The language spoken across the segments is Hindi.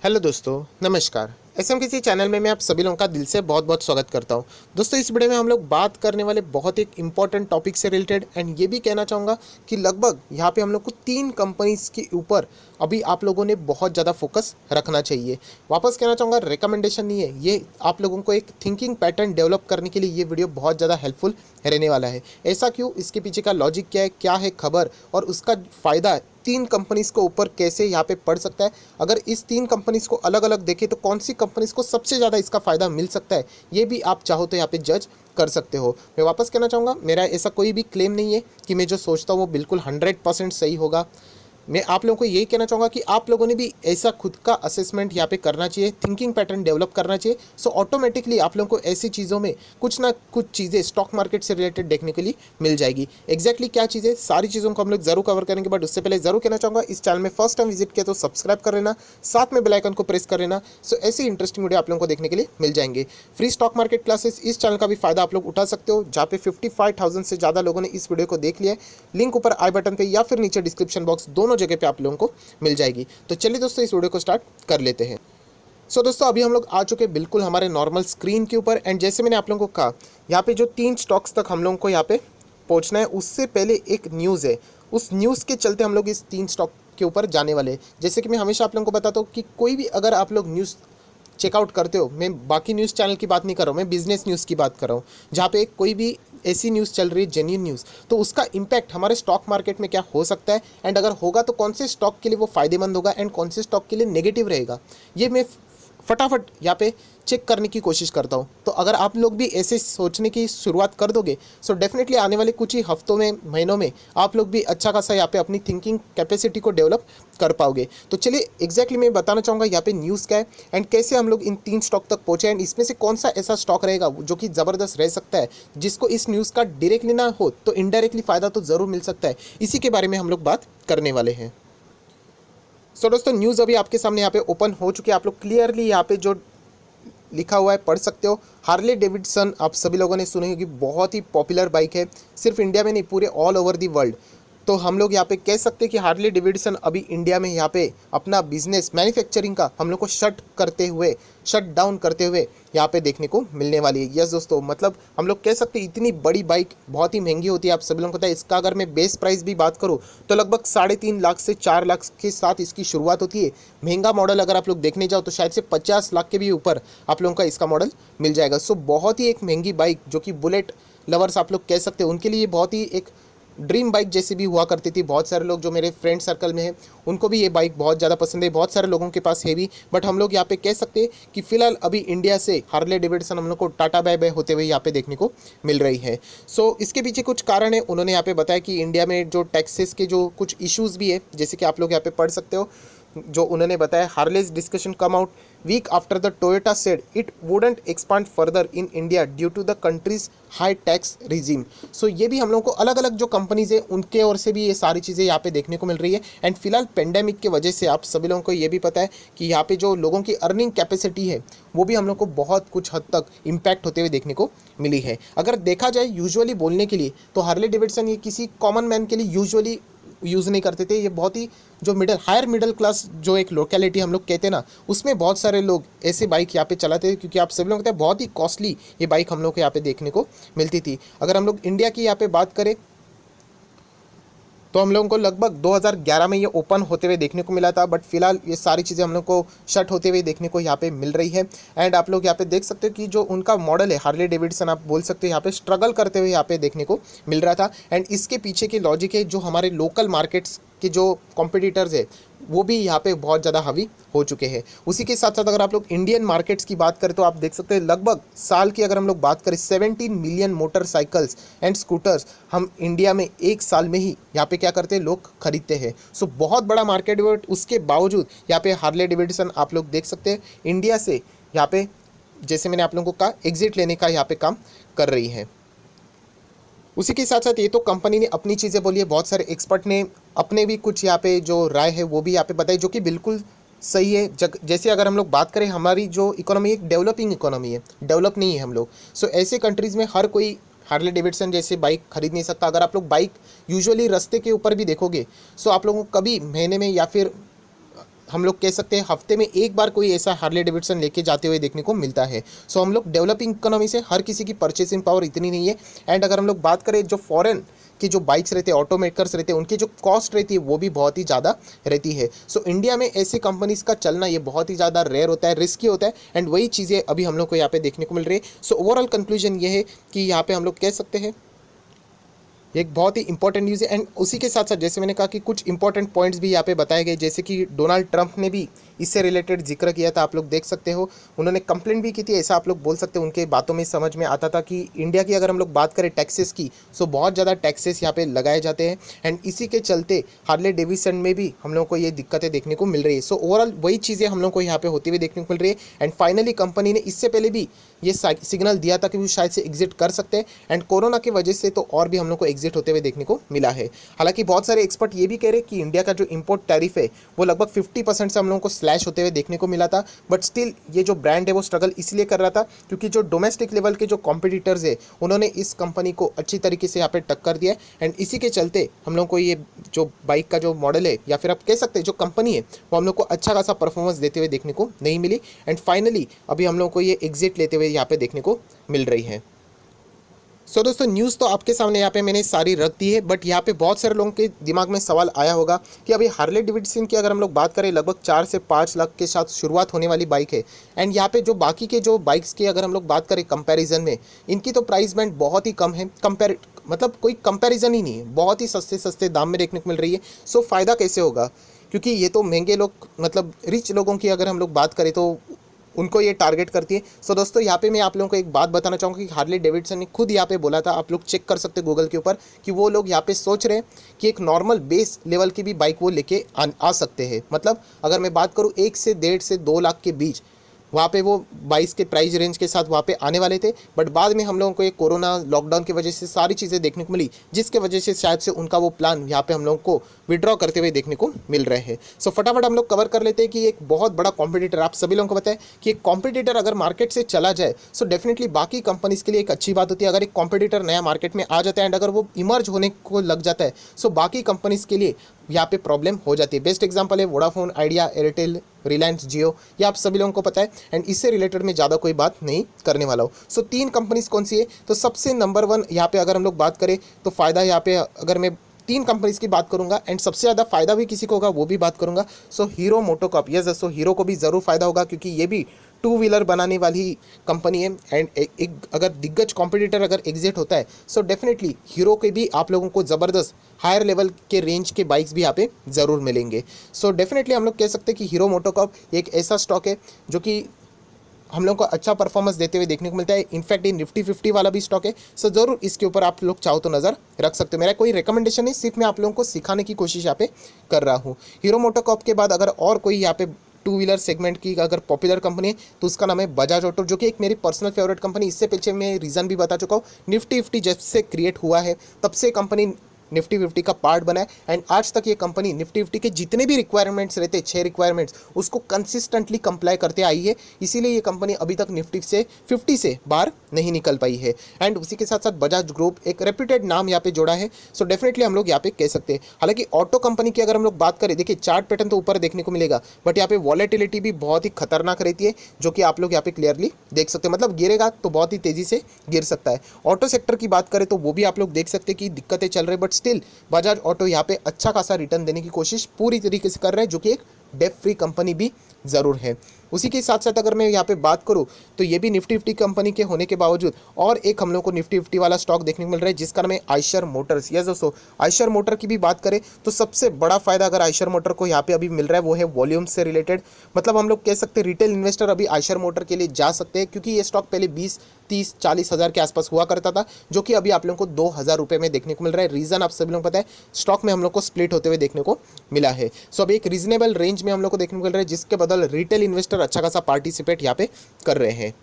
हेलो दोस्तों, नमस्कार। एसएमकेसी चैनल में मैं आप सभी लोगों का दिल से बहुत बहुत स्वागत करता हूं। दोस्तों, इस वीडियो में हम लोग बात करने वाले बहुत एक इंपॉर्टेंट टॉपिक से रिलेटेड एंड ये भी कहना चाहूँगा कि लगभग यहाँ पे हम लोग को 3 कंपनीज के ऊपर अभी आप लोगों ने बहुत ज़्यादा फोकस रखना चाहिए। वापस कहना चाहूँगा, रिकमेंडेशन नहीं है ये, आप लोगों को एक थिंकिंग पैटर्न डेवलप करने के लिए ये वीडियो बहुत ज़्यादा हेल्पफुल रहने वाला है। ऐसा क्यों, इसके पीछे का लॉजिक क्या है खबर और उसका फ़ायदा 3 कंपनीज़ को ऊपर कैसे यहाँ पे पड़ सकता है। अगर इस 3 कंपनीज़ को अलग अलग देखें तो कौन सी कंपनीज़ को सबसे ज़्यादा इसका फ़ायदा मिल सकता है, ये भी आप चाहो तो यहाँ पे जज कर सकते हो। मैं वापस कहना चाहूँगा, मेरा ऐसा कोई भी क्लेम नहीं है कि मैं जो सोचता हूँ वो बिल्कुल 100% सही होगा। मैं आप लोगों को यही कहना चाहूँगा कि आप लोगों ने भी ऐसा खुद का असेसमेंट यहाँ पे करना चाहिए, थिंकिंग पैटर्न डेवलप करना चाहिए। सो ऑटोमेटिकली आप लोगों को ऐसी चीज़ों में कुछ ना कुछ चीज़ें स्टॉक मार्केट से रिलेटेड देखने के लिए मिल जाएगी। एग्जैक्टली क्या चीज़ें, सारी चीज़ों को हम लोग जरूर कवर करेंगे, बट उससे पहले जरूर कहना चाहूँगा, इस चैनल में फर्स्ट टाइम विजिट किया तो सब्सक्राइब कर लेना, साथ में बेल आइकन को प्रेस कर लेना। सो ऐसी इंटरेस्टिंग वीडियो आप लोगों को देखने के लिए मिल जाएंगे। फ्री स्टॉक मार्केट क्लासेस, इस चैनल का भी फायदा आप लोग उठा सकते हो, जहाँ पे 55,000 से ज़्यादा लोगों ने इस वीडियो को देख लिया है। लिंक ऊपर आई बटन पे या फिर नीचे डिस्क्रिप्शन बॉक्स, दोनों जगह पे आप लोगों को मिल जाएगी। तो चलिए दोस्तों, इस वीडियो को स्टार्ट कर लेते हैं। सो दोस्तों, अभी हम लोग आ चुके बिल्कुल हमारे नॉर्मल स्क्रीन के ऊपर एंड जैसे मैंने आप लोगों को कहा, यहाँ पे जो 3 स्टॉक्स तक हम लोगों को यहाँ पे पहुँचना है, उससे पहले एक न्यूज़ है। उस न्यूज़ के चलते हम लोग इस 3 स्टॉक के ऊपर जाने वाले हैं। जैसे कि मैं हमेशा आप लोगों को बताता हूँ कि कोई भी अगर आप लोग न्यूज़ चेकआउट करते हो, मैं बाकी न्यूज़ चैनल की बात नहीं कर रहा हूँ, मैं बिजनेस न्यूज़ की बात कर रहा हूँ, जहाँ पे कोई भी ऐसी न्यूज़ चल रही है, जेन्युइन न्यूज़, तो उसका इम्पैक्ट हमारे स्टॉक मार्केट में क्या हो सकता है एंड अगर होगा तो कौन से स्टॉक के लिए वो फायदेमंद होगा एंड कौन से स्टॉक के लिए नेगेटिव रहेगा, ये मैं फटाफट यहाँ पे चेक करने की कोशिश करता हूँ। तो अगर आप लोग भी ऐसे सोचने की शुरुआत कर दोगे, सो डेफिनेटली आने वाले कुछ ही हफ्तों में, महीनों में आप लोग भी अच्छा खासा यहाँ पे अपनी थिंकिंग कैपेसिटी को डेवलप कर पाओगे। तो चलिए, एग्जैक्टली मैं बताना चाहूँगा यहाँ पे न्यूज़ क्या है एंड कैसे हम लोग इन 3 स्टॉक तक पहुँचे एंड इसमें से कौन सा ऐसा स्टॉक रहेगा जो कि ज़बरदस्त रह सकता है, जिसको इस न्यूज़ का डायरेक्टली ना हो तो इनडायरेक्टली फ़ायदा तो ज़रूर मिल सकता है। इसी के बारे में हम लोग बात करने वाले हैं। सो दोस्तों, न्यूज़ अभी आपके सामने यहाँ पे ओपन हो चुकी है। आप लोग क्लियरली यहाँ पे जो लिखा हुआ है पढ़ सकते हो। हार्ले डेविडसन आप सभी लोगों ने सुनी होगी, बहुत ही पॉपुलर बाइक है, सिर्फ इंडिया में नहीं पूरे ऑल ओवर दी वर्ल्ड। तो हम लोग यहाँ पे कह सकते हैं कि हार्ले डेविडसन अभी इंडिया में यहाँ पे अपना बिजनेस मैन्युफैक्चरिंग का हम लोग को शट डाउन करते हुए यहाँ पे देखने को मिलने वाली है। यस दोस्तों, मतलब हम लोग कह सकते हैं इतनी बड़ी बाइक बहुत ही महंगी होती है, आप सभी लोगों को पता है। इसका अगर मैं बेस प्राइस भी बात करूँ तो लगभग 3.5 लाख से 4 लाख के साथ इसकी शुरुआत होती है। महंगा मॉडल अगर आप लोग देखने जाओ तो शायद से 50 लाख के भी ऊपर आप लोगों का इसका मॉडल मिल जाएगा। सो बहुत ही एक महंगी बाइक, जो कि बुलेट लवर्स आप लोग कह सकते हैं, उनके लिए बहुत ही एक ड्रीम बाइक जैसी भी हुआ करती थी। बहुत सारे लोग जो मेरे फ्रेंड सर्कल में हैं, उनको भी ये बाइक बहुत ज़्यादा पसंद है, बहुत सारे लोगों के पास है भी। बट हम लोग यहाँ पे कह सकते हैं कि फ़िलहाल अभी इंडिया से हार्ले डेविडसन हम लोग को टाटा बाय बाय होते हुए यहाँ पे देखने को मिल रही है। सो इसके पीछे कुछ कारण है। उन्होंने यहाँ पे बताया कि इंडिया में जो टैक्सेस के जो कुछ इश्यूज़ भी है, जैसे कि आप लोग यहाँ पे पढ़ सकते हो, जो उन्होंने बताया, Harley's discussion come out week after the Toyota said it wouldn't expand further in India due to the country's high tax regime. So ये भी हम लोगों को अलग अलग जो कंपनीज है उनके ओर से भी ये सारी चीज़ें यहाँ पे देखने को मिल रही है। एंड फिलहाल पेंडेमिक की वजह से आप सभी लोगों को ये भी पता है कि यहाँ पे जो लोगों की अर्निंग कैपेसिटी है वो भी हम लोग को बहुत कुछ हद तक इम्पैक्ट होते हुए देखने को मिली है। अगर देखा जाए यूजुअली बोलने के लिए तो हार्ले डेविडसन ये किसी कॉमन मैन के लिए यूजुअली यूज़ नहीं करते थे। ये बहुत ही जो हायर मिडिल क्लास जो एक लोकेलिटी हम लोग कहते हैं ना, उसमें बहुत सारे लोग ऐसे बाइक यहाँ पे चलाते थे, क्योंकि आप सभी लोग कहते हैं बहुत ही कॉस्टली ये बाइक हम लोग को यहाँ पे देखने को मिलती थी। अगर हम लोग इंडिया की यहाँ पे बात करें तो हम लोगों को लगभग 2011 में ये ओपन होते हुए देखने को मिला था, बट फिलहाल ये सारी चीज़ें हम लोग को शट होते हुए देखने को यहाँ पे मिल रही है। एंड आप लोग यहाँ पे देख सकते हो कि जो उनका मॉडल है हार्ले डेविडसन, आप बोल सकते हो यहाँ पे स्ट्रगल करते हुए यहाँ पे देखने को मिल रहा था। एंड इसके पीछे की लॉजिक है, जो हमारे लोकल मार्केट्स के जो कॉम्पिटिटर्स है वो भी यहाँ पे बहुत ज़्यादा हावी हो चुके हैं। उसी के साथ साथ अगर आप लोग इंडियन मार्केट्स की बात करें तो आप देख सकते हैं लगभग साल की अगर हम लोग बात करें 17 मिलियन मोटरसाइकिल्स एंड स्कूटर्स हम इंडिया में एक साल में ही यहाँ पे क्या करते हैं, लोग खरीदते हैं। सो बहुत बड़ा मार्केट है, उसके बावजूद यहाँ पे हार्ले डेविडसन आप लोग देख सकते हैं इंडिया से यहाँ पे, जैसे मैंने आप लोगों को कहा, एग्जिट लेने का यहाँ पे काम कर रही है। उसी के साथ साथ ये तो कंपनी ने अपनी चीज़ें बोली है, बहुत सारे एक्सपर्ट ने अपने भी कुछ यहाँ पे जो राय है वो भी यहाँ पे बताई, जो कि बिल्कुल सही है। जैसे अगर हम लोग बात करें, हमारी जो इकोनॉमी एक डेवलपिंग इकोनॉमी है, डेवलप नहीं है हम लोग। सो ऐसे कंट्रीज़ में हर कोई हार्ले डेविडसन जैसे बाइक खरीद नहीं सकता। अगर आप लोग बाइक यूजुअली रास्ते के ऊपर भी देखोगे, सो आप लोगों को कभी महीने में या फिर हम लोग कह सकते हैं हफ्ते में एक बार कोई ऐसा हार्ले डेविडसन लेके जाते हुए देखने को मिलता है। सो हम लोग डेवलपिंग इकोनॉमी से हर किसी की परचेसिंग पावर इतनी नहीं है। एंड अगर हम लोग बात करें जो फॉरेन की जो बाइक्स रहते हैं, ऑटो मेकर्स रहते हैं, उनकी जो कॉस्ट रहती है वो भी बहुत ही ज़्यादा रहती है। सो इंडिया में ऐसी कंपनीज का चलना ये बहुत ही ज़्यादा रेयर होता है, रिस्की होता है। एंड वही चीज़ें अभी हम लोग को यहाँ पे देखने को मिल रही है। सो ओवरऑल कंक्लूजन ये है कि यहाँ पे हम लोग कह सकते हैं ये एक बहुत ही इंपॉर्टेंट न्यूज़ है। एंड उसी के साथ साथ जैसे मैंने कहा कि कुछ इंपॉर्टेंट पॉइंट्स भी यहाँ पे बताए गए, जैसे कि डोनाल्ड ट्रंप ने भी इससे रिलेटेड जिक्र किया था, आप लोग देख सकते हो। उन्होंने कंप्लेंट भी की थी, ऐसा आप लोग बोल सकते हो। उनके बातों में समझ में आता था कि इंडिया की अगर हम लोग बात करें टैक्सेस की, सो बहुत ज़्यादा टैक्सेस यहाँ पे लगाए जाते हैं। एंड इसी के चलते हार्ले डेविडसन में भी हम लोग को ये दिक्कतें देखने को मिल रही है। सो ओवरऑल वही चीज़ें हम लोग को यहाँ पे होती हुई देखने को मिल रही है। एंड फाइनली कंपनी ने इससे पहले भी ये सिग्नल दिया था कि वो शायद से एग्जिट कर सकते हैं। एंड कोरोना की वजह से तो और भी हम लोग को एग्जिट होते हुए देखने को मिला है। हालांकि बहुत सारे एक्सपर्ट ये भी कह रहे हैं कि इंडिया का जो इंपोर्ट टैरिफ है वो लगभग 50% से हम लोगों को स्लैश होते हुए देखने को मिला था। बट स्टिल ये जो ब्रांड है वो स्ट्रगल इसलिए कर रहा था क्योंकि जो डोमेस्टिक लेवल के जो कॉम्पिटिटर्स है उन्होंने इस कंपनी को अच्छी तरीके से यहाँ पे टक्कर दिया। एंड इसी के चलते हम लोग को ये जो बाइक का जो मॉडल है या फिर आप कह सकते हैं जो कंपनी है वो हम लोग को अच्छा खासा परफॉर्मेंस देते हुए देखने को नहीं मिली। एंड फाइनली अभी हम लोग को ये एग्जिट लेते हुए यहाँ पे देखने को मिल रही है। सो दोस्तों न्यूज़ तो आपके सामने यहाँ पे मैंने सारी रख दी है। बट यहाँ पे बहुत सारे लोगों के दिमाग में सवाल आया होगा कि अभी हार्ले डेविडसन की अगर हम लोग बात करें लगभग 4 से 5 लाख के साथ शुरुआत होने वाली बाइक है। एंड यहाँ पे जो बाकी के जो बाइक्स की अगर हम लोग बात करें कंपैरिजन में, इनकी तो प्राइस बैंड बहुत ही कम है। मतलब कोई कंपैरिजन ही नहीं है, बहुत ही सस्ते सस्ते दाम में देखने को मिल रही है। सो फ़ायदा कैसे होगा, क्योंकि ये तो महंगे लोग मतलब रिच लोगों की अगर हम लोग बात करें तो उनको ये टारगेट करती है। सो दोस्तों यहाँ पे मैं आप लोगों को एक बात बताना चाहूँगा कि हार्ले डेविडसन ने खुद यहाँ पे बोला था, आप लोग चेक कर सकते हैं गूगल के ऊपर, कि वो लोग यहाँ पे सोच रहे हैं कि एक नॉर्मल बेस लेवल की भी बाइक वो लेके आ सकते हैं। मतलब अगर मैं बात करूँ 1 से 1.5 से 2 लाख के बीच वहाँ पे वो 22 के प्राइस रेंज के साथ वहाँ पे आने वाले थे। बट बाद में हम लोगों को ये कोरोना लॉकडाउन की वजह से सारी चीज़ें देखने को मिली, जिसके वजह से शायद से उनका वो प्लान यहाँ पे हम लोगों को विड्रॉ करते हुए देखने को मिल रहे हैं। सो फटाफट हम लोग कवर कर लेते हैं कि एक बहुत बड़ा कॉम्पिटिटर, आप सभी लोगों को पता है कि एक कॉम्पिटिटर अगर मार्केट से चला जाए सो डेफिनेटली बाकी कंपनीज के लिए एक अच्छी बात होती है। अगर एक कॉम्पिटिटर नया मार्केट में आ जाता है एंड अगर वो इमर्ज होने को लग जाता है सो बाकी कंपनीज के लिए यहाँ पे प्रॉब्लम हो जाती है। बेस्ट एग्जांपल है वोडाफोन, आइडिया, एयरटेल, रिलायंस जियो, ये आप सभी लोगों को पता है। एंड इससे रिलेटेड मैं ज़्यादा कोई बात नहीं करने वाला हूँ। सो 3 कंपनीज कौन सी है, तो सबसे नंबर 1 यहाँ पे अगर हम लोग बात करें तो फ़ायदा यहाँ पे अगर मैं 3 कंपनीज की बात करूंगा एंड सबसे ज़्यादा फायदा भी किसी को होगा वो भी बात करूंगा। सो हीरो मोटोकॉर्प, यस दोस्तों हीरो को भी ज़रूर फायदा होगा क्योंकि ये भी 2 व्हीलर बनाने वाली कंपनी है। एंड एक अगर दिग्गज कॉम्पिटिटर अगर एग्जिट होता है सो डेफिनेटली हीरो के भी आप लोगों को ज़बरदस्त हायर लेवल के रेंज के बाइक्स भी यहाँ पे ज़रूर मिलेंगे। सो डेफिनेटली हम लोग कह सकते हैं कि हीरो मोटोकॉर्प एक ऐसा स्टॉक है जो कि हम लोग को अच्छा परफॉर्मेंस देते हुए देखने को मिलता है। इनफैक्ट ये निफ्टी 50 वाला भी स्टॉक है। सो ज़रूर इसके ऊपर आप लोग चाहो तो नज़र रख सकते हो। मेरा कोई रिकमेंडेशन नहीं, सिर्फ मैं आप लोगों को सिखाने की कोशिश यहाँ पे कर रहा हूँ। हीरो मोटोकॉर्प के बाद अगर और कोई यहाँ पे 2 व्हीलर सेगमेंट की अगर पॉपुलर कंपनी है तो उसका नाम है बजाज ऑटो, जो कि एक मेरी पर्सनल फेवरेट कंपनी। इससे पीछे मैं रीज़न भी बता चुका हूँ। निफ्टी 50 जब से क्रिएट हुआ है तब से कंपनी निफ्टी 50 का पार्ट बना है। एंड आज तक ये कंपनी निफ्टी 50 के जितने भी रिक्वायरमेंट्स रहते हैं 6 रिक्वायरमेंट्स उसको कंसिस्टेंटली कंप्लाई करते आई है। इसीलिए ये कंपनी अभी तक निफ्टी से 50 से बाहर नहीं निकल पाई है। एंड उसी के साथ साथ बजाज ग्रुप एक रेप्यूटेड नाम यहाँ पे जोड़ा है। सो डेफिनेटली हम लोग यहाँ पे कह सकते हैं। हालांकि ऑटो कंपनी की अगर हम लोग बात करें, देखिए चार्ट पैटर्न तो ऊपर देखने को मिलेगा बट यहाँ पे वॉलेटिलिटी भी बहुत ही खतरनाक रहती है, जो कि आप लोग यहाँ पे क्लियरली देख सकते हैं। मतलब गिरेगा तो बहुत ही तेज़ी से गिर सकता है। ऑटो सेक्टर की बात करें तो वो भी आप लोग देख सकते हैं कि दिक्कतें चल रही, बट स्टिल बजाज ऑटो यहाँ पे अच्छा खासा रिटर्न देने की कोशिश पूरी तरीके से कर रहा है, जो कि एक डेट फ्री कंपनी भी ज़रूर है। उसी के साथ साथ अगर मैं यहाँ पे बात करूँ तो ये भी निफ्टी 50 कंपनी के होने के बावजूद और एक हम लोग को निफ्टी 50 वाला स्टॉक देखने को मिल रहा है जिसका नाम है आयशर मोटर्स। यस दोस्तों, आयशर मोटर की भी बात करें तो सबसे बड़ा फायदा अगर आयशर मोटर को यहाँ पे अभी मिल रहा है वो है वॉल्यूम से रिलेटेड। मतलब हम लोग कह सकते हैं रिटेल इन्वेस्टर अभी आयशर मोटर के लिए जा सकते हैं, क्योंकि ये स्टॉक पहले 20-30-40 हज़ार के आसपास हुआ करता था, जो कि अभी आप लोगों को 2,000 रुपये में देखने को मिल रहा है। रीज़न आप सभी लोग पता है, स्टॉक में हम लोग को स्प्लिट होते हुए देखने को मिला है। सो अब एक रीजनेबल रेंज में हम लोग को देखने को मिल रहा है, जिसके बदल रिटेल इन्वेस्टर अच्छा खासा पार्टिसिपेट यहाँ पे कर रहे हैं।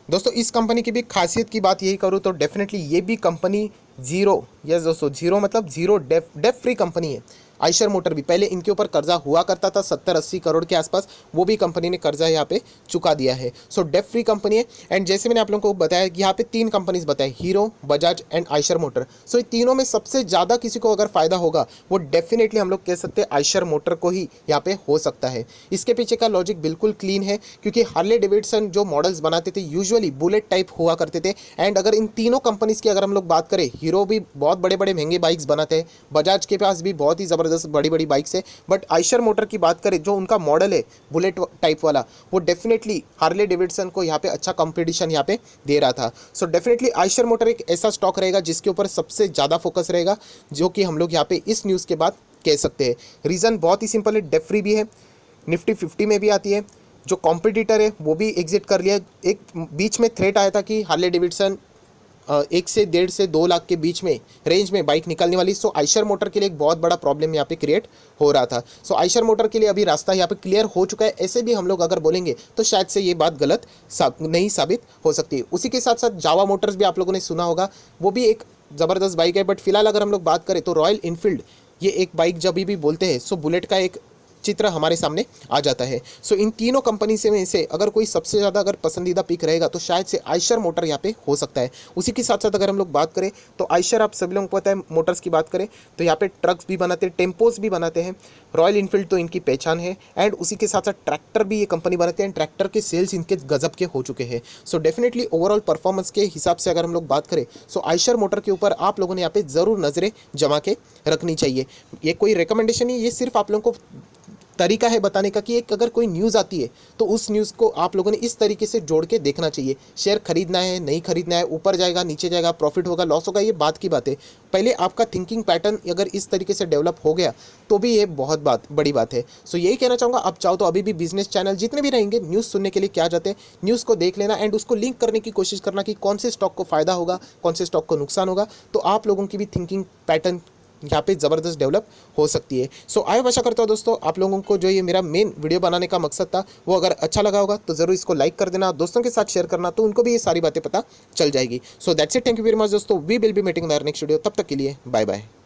दोस्तों इस कंपनी की भी खासियत की बात यही करूँ तो डेफिनेटली ये भी कंपनी जीरो, यस दोस्तों जीरो मतलब जीरो डेफ फ्री कंपनी है। आयशर मोटर भी पहले इनके ऊपर कर्जा हुआ करता था 70-80 करोड़ के आसपास, वो भी कंपनी ने कर्जा यहाँ पे चुका दिया है। सो डेट फ्री कंपनी है। एंड जैसे मैंने आप लोगों को बताया कि यहाँ पे 3 कंपनीज बताए, Hero, Bajaj and Eicher motor. So इन तीनों में सबसे ज़्यादा किसी को अगर फायदा होगा वो डेफिनेटली हम लोग कह सकते हैं आयशर मोटर को ही यहाँ पे हो सकता है। इसके पीछे का लॉजिक बिल्कुल क्लीन है, क्योंकि हार्ले डेविडसन जो मॉडल्स बनाते थे यूजुअली बुलेट टाइप हुआ करते थे। एंड अगर इन तीनों कंपनीज की अगर हम लोग बात करें, हीरो भी बहुत बड़े बड़े महंगे बाइक्स बनाते हैं, बजाज के पास भी बहुत ही ज़बरदस्त बड़ी बड़ी बाइक्स है, बट आयशर मोटर की बात करें जो उनका मॉडल है बुलेट टाइप वाला, वो डेफिनेटली हार्ले डेविडसन को यहाँ पे अच्छा कंपटीशन यहाँ पे दे रहा था। सो डेफिनेटली आयशर मोटर एक ऐसा स्टॉक रहेगा जिसके ऊपर सबसे ज़्यादा फोकस रहेगा, जो कि हम लोग यहाँ पे इस न्यूज़ के बाद कह सकते हैं। रीज़न बहुत ही सिंपल है, डेट फ्री भी है, निफ्टी 50 में भी आती है, जो कॉम्पिटिटर है वो भी एग्जिट कर लिया। एक बीच में थ्रेट आया था कि हार्ले डेविडसन 1 से 1.5 से 2 लाख के बीच में रेंज में बाइक निकलने वाली। सो आयशर मोटर के लिए एक बहुत बड़ा प्रॉब्लम यहाँ पे क्रिएट हो रहा था। सो आयशर मोटर के लिए अभी रास्ता यहाँ पे क्लियर हो चुका है। ऐसे भी हम लोग अगर बोलेंगे तो शायद से ये बात गलत नहीं साबित हो सकती। उसी के साथ साथ जावा मोटर्स भी आप लोगों ने सुना होगा, वो भी एक ज़बरदस्त बाइक है। बट फिलहाल अगर हम लोग बात करें तो रॉयल इनफील्ड, ये एक बाइक जब भी बोलते हैं सो बुलेट का एक चित्र हमारे सामने आ जाता है। सो इन तीनों कंपनी से अगर कोई सबसे ज़्यादा अगर पसंदीदा पिक रहेगा तो शायद से आयशर मोटर यहाँ पे हो सकता है। उसी के साथ साथ अगर हम लोग बात करें तो आयशर, आप सभी लोगों को पता है, मोटर्स की बात करें तो यहाँ पे ट्रक्स भी बनाते हैं, टेम्पोज भी बनाते हैं। रॉयल इनफील्ड तो इनकी पहचान है। एंड उसी के साथ साथ ट्रैक्टर भी ये कंपनी बनाते हैं। ट्रैक्टर के सेल्स इनके गजब के हो चुके हैं। सो डेफिनेटली ओवरऑल परफॉर्मेंस के हिसाब से अगर हम लोग बात करें सो आयशर मोटर के ऊपर आप लोगों ने यहाँ पे ज़रूर नज़रें जमा के रखनी चाहिए। ये कोई रिकमेंडेशन नहीं, ये सिर्फ आप लोगों को तरीका है बताने का कि एक अगर कोई न्यूज़ आती है तो उस न्यूज़ को आप लोगों ने इस तरीके से जोड़ के देखना चाहिए। शेयर खरीदना है, नहीं खरीदना है, ऊपर जाएगा, नीचे जाएगा, प्रॉफिट होगा, लॉस होगा, ये बात की बात है। पहले आपका थिंकिंग पैटर्न अगर इस तरीके से डेवलप हो गया तो भी ये बहुत बड़ी बात है। सो यही कहना चाहूँगा, आप चाहो तो अभी भी बिजनेस चैनल जितने भी रहेंगे न्यूज़ सुनने के लिए क्या जाते हैं, न्यूज़ को देख लेना एंड उसको लिंक करने की कोशिश करना कि कौन से स्टॉक को फ़ायदा होगा, कौन से स्टॉक को नुकसान होगा। तो आप लोगों की भी थिंकिंग पैटर्न यहाँ पे ज़बरदस्त डेवलप हो सकती है। सो आई आशा करता हूँ दोस्तों आप लोगों को जो ये मेरा मेन वीडियो बनाने का मकसद था वो अगर अच्छा लगा होगा तो ज़रूर इसको लाइक कर देना, दोस्तों के साथ शेयर करना, तो उनको भी ये सारी बातें पता चल जाएगी। So that's it, thank you very much दोस्तों, we will be meeting in our next video. तब तक के लिए बाय बाय।